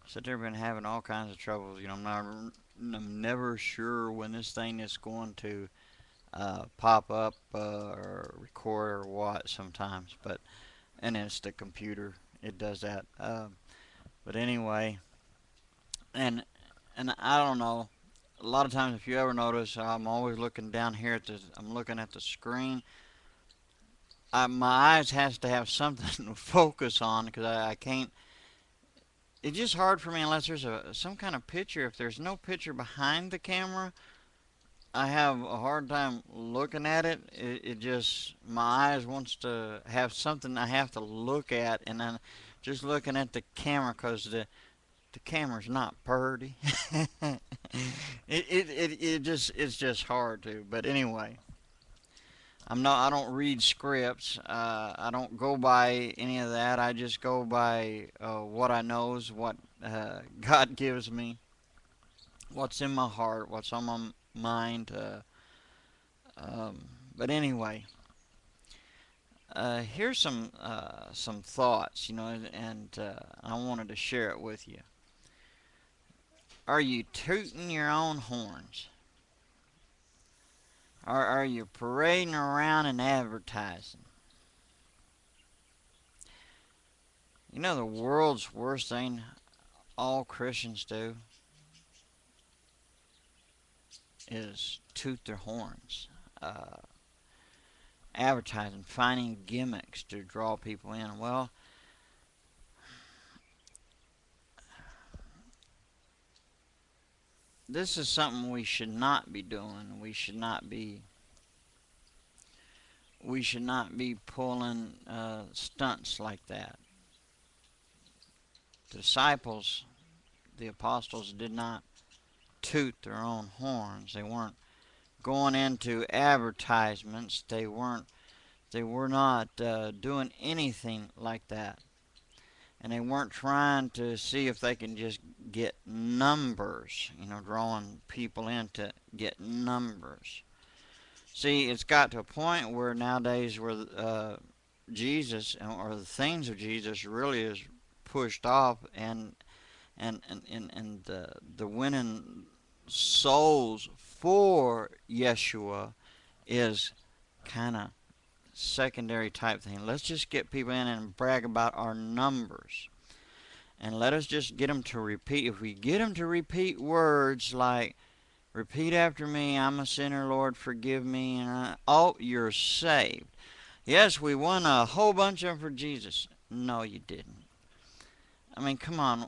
sit there been having all kinds of troubles. I'm never sure when this thing is going to pop up or record or what sometimes. And it's the computer. It does that. But anyway, and and I don't know. A lot of times, if you ever notice, I'm always looking down here at the. I'm looking at the screen. My eyes has to have something to focus on because I can't. It's just hard for me unless there's some kind of picture. If there's no picture behind the camera, I have a hard time looking at it. It just my eyes wants to have something I have to look at, and then just looking at the camera because the camera's not pretty. It's just hard to. But anyway, I don't read scripts. I don't go by any of that. I just go by what I know is what God gives me, what's in my heart, what's on my mind. Um, but anyway, here's some thoughts, and I wanted to share it with you. Are you tooting your own horns? Or are you parading around and advertising? The world's worst thing all Christians do is toot their horns. Uh, Advertising, finding gimmicks to draw people in. Well, this is something we should not be doing. We should not be pulling stunts like that. The disciples, the apostles, did not toot their own horns. They weren't going into advertisements. They were not doing anything like that. And they weren't trying to see if they can just get numbers, drawing people in to get numbers. See, it's got to a point where nowadays where Jesus or the things of Jesus really is pushed off, and the winning souls for Yeshua is kind of secondary type thing. Let's just get people in and brag about our numbers. And let us just get them to repeat. If we get them to repeat words like, repeat after me, I'm a sinner, Lord, forgive me, and oh, you're saved. Yes, we won a whole bunch of them for Jesus. No, you didn't. I mean, come on.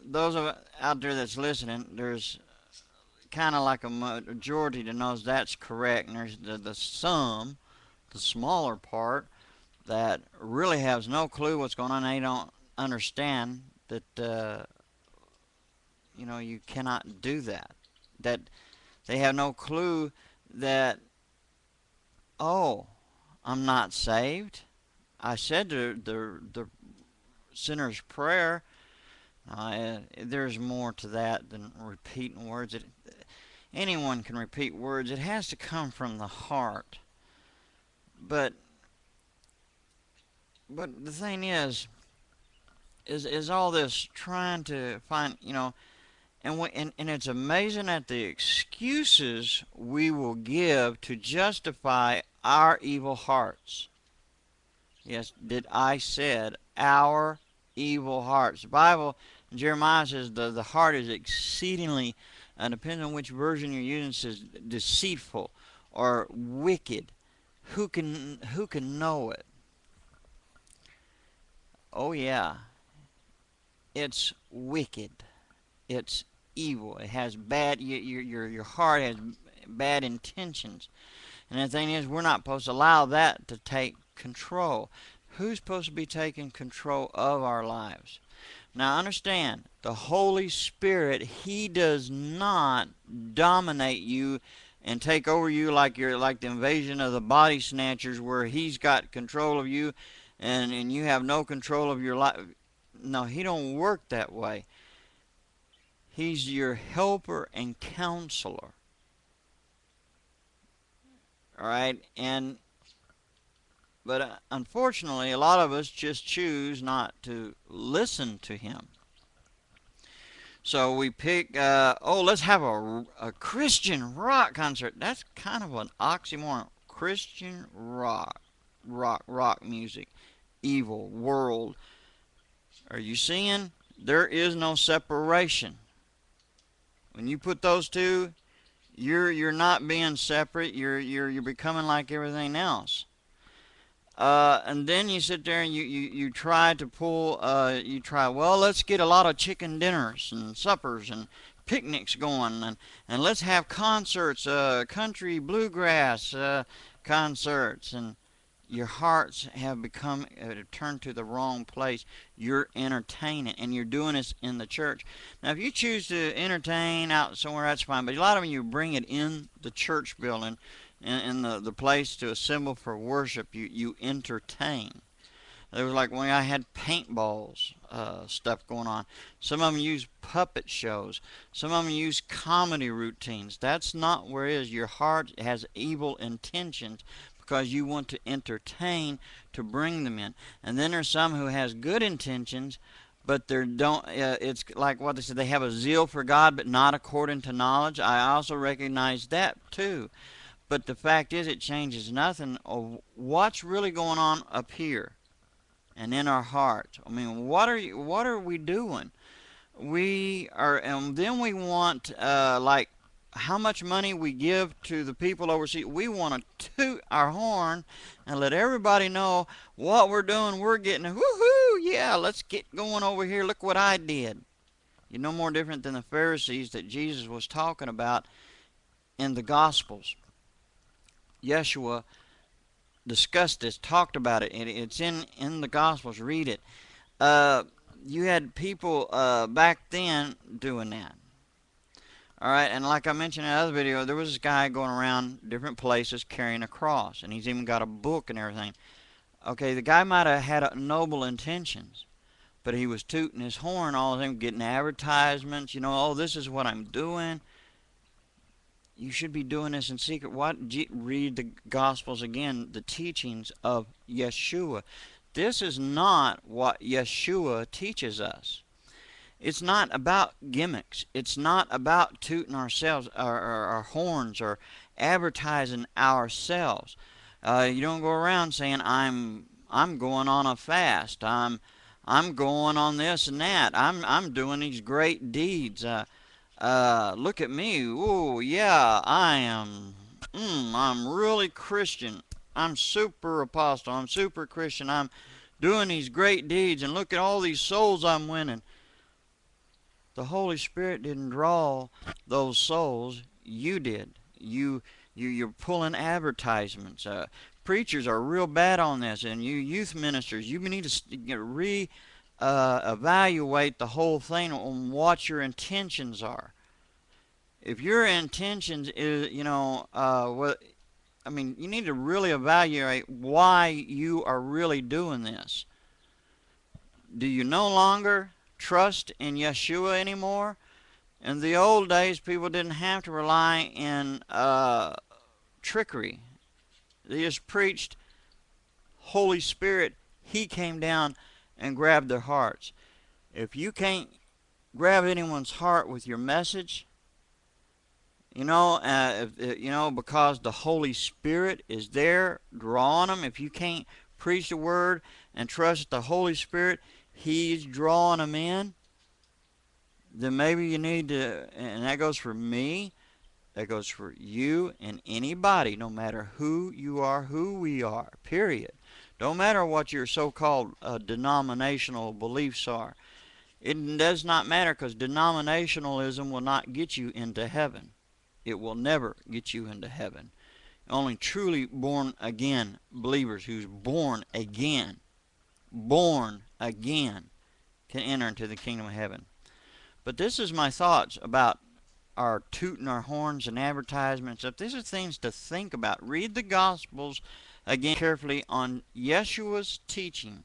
Those of out there that's listening, there's kind of like a majority that knows that's correct, and there's the sum, the smaller part, that really has no clue what's going on. They don't understand that you cannot do that. That they have no clue that, oh, I'm not saved. I said the sinner's prayer. There's more to that than repeating words. Anyone can repeat words. It has to come from the heart. But the thing is all this trying to find, and it's amazing at the excuses we will give to justify our evil hearts. Yes, did I said our evil hearts. The Bible, Jeremiah says the heart is exceedingly, depending on which version you're using, says deceitful or wicked. Who can know it? Oh yeah, it's wicked. It's evil. It has bad. Your heart has bad intentions. And the thing is, we're not supposed to allow that to take control. Who's supposed to be taking control of our lives? Now understand, the Holy Spirit, He does not dominate you and take over you like the invasion of the body snatchers, where He's got control of you and you have no control of your life. No, He don't work that way. He's your helper and counselor. All right, But unfortunately, a lot of us just choose not to listen to him. So we pick, let's have a Christian rock concert. That's kind of an oxymoron. Christian rock music, evil, world. Are you seeing? There is no separation. When you put those two, you're not being separate. You're becoming like everything else. And then you sit there and you try to pull, well, let's get a lot of chicken dinners and suppers and picnics going, and let's have concerts, country bluegrass concerts, and your hearts have become turned to the wrong place. You're entertaining, and you're doing this in the church. Now, if you choose to entertain out somewhere, that's fine, but a lot of them, you bring it in the church building, in the place to assemble for worship. You entertain. There was like when I had paintballs stuff going on. Some of them use puppet shows. Some of them use comedy routines. That's not where it is. Your heart has evil intentions because you want to entertain to bring them in. And then there's some who has good intentions, but they don't. It's like what they said. They have a zeal for God, but not according to knowledge. I also recognize that too. But the fact is, it changes nothing of what's really going on up here and in our hearts. I mean, what are we doing? We are, and then we want like how much money we give to the people overseas. We want to toot our horn and let everybody know what we're doing. We're getting woohoo! Yeah, let's get going over here. Look what I did. You're no more different than the Pharisees that Jesus was talking about in the Gospels. Yeshua discussed this, talked about it, and it's in the Gospels. Read it. You had people back then doing that. All right, and like I mentioned in another video, there was this guy going around different places carrying a cross, and he's even got a book and everything. Okay, the guy might have had noble intentions, but he was tooting his horn all the time, getting advertisements. Oh, this is what I'm doing. You should be doing this in secret. Read the Gospels again, the teachings of Yeshua. This is not what Yeshua teaches us. It's not about gimmicks. It's not about tooting ourselves, our horns, or advertising ourselves. You don't go around saying I'm going on a fast. I'm going on this and that. I'm doing these great deeds. Look at me. Ooh, yeah, I am. I'm really Christian. I'm super apostle. I'm super Christian. I'm doing these great deeds, and look at all these souls I'm winning. The Holy Spirit didn't draw those souls. You did. You're pulling advertisements. Preachers are real bad on this, and you youth ministers, you need to evaluate the whole thing on what your intentions are. If your intentions is, you need to really evaluate why you are really doing this. Do you no longer trust in Yeshua anymore? In the old days, people didn't have to rely in trickery. They just preached Holy Spirit. He came down and grabbed their hearts. If you can't grab anyone's heart with your message, because the Holy Spirit is there drawing them. If you can't preach the word and trust the Holy Spirit, He's drawing them in, then maybe you need to, and that goes for me, that goes for you and anybody, no matter who you are, who we are, period. Don't matter what your so-called denominational beliefs are. It does not matter, because denominationalism will not get you into heaven. It will never get you into heaven. Only truly born again believers who's born again, can enter into the kingdom of heaven. But this is my thoughts about our tooting our horns and advertisements. If these are things to think about, read the Gospels again carefully on Yeshua's teaching.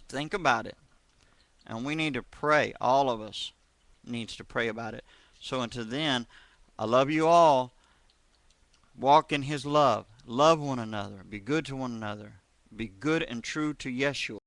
Think about it. And we need to pray. All of us needs to pray about it. So until then, I love you all. Walk in His love. love one another, be good to one another, be good and true to Yeshua.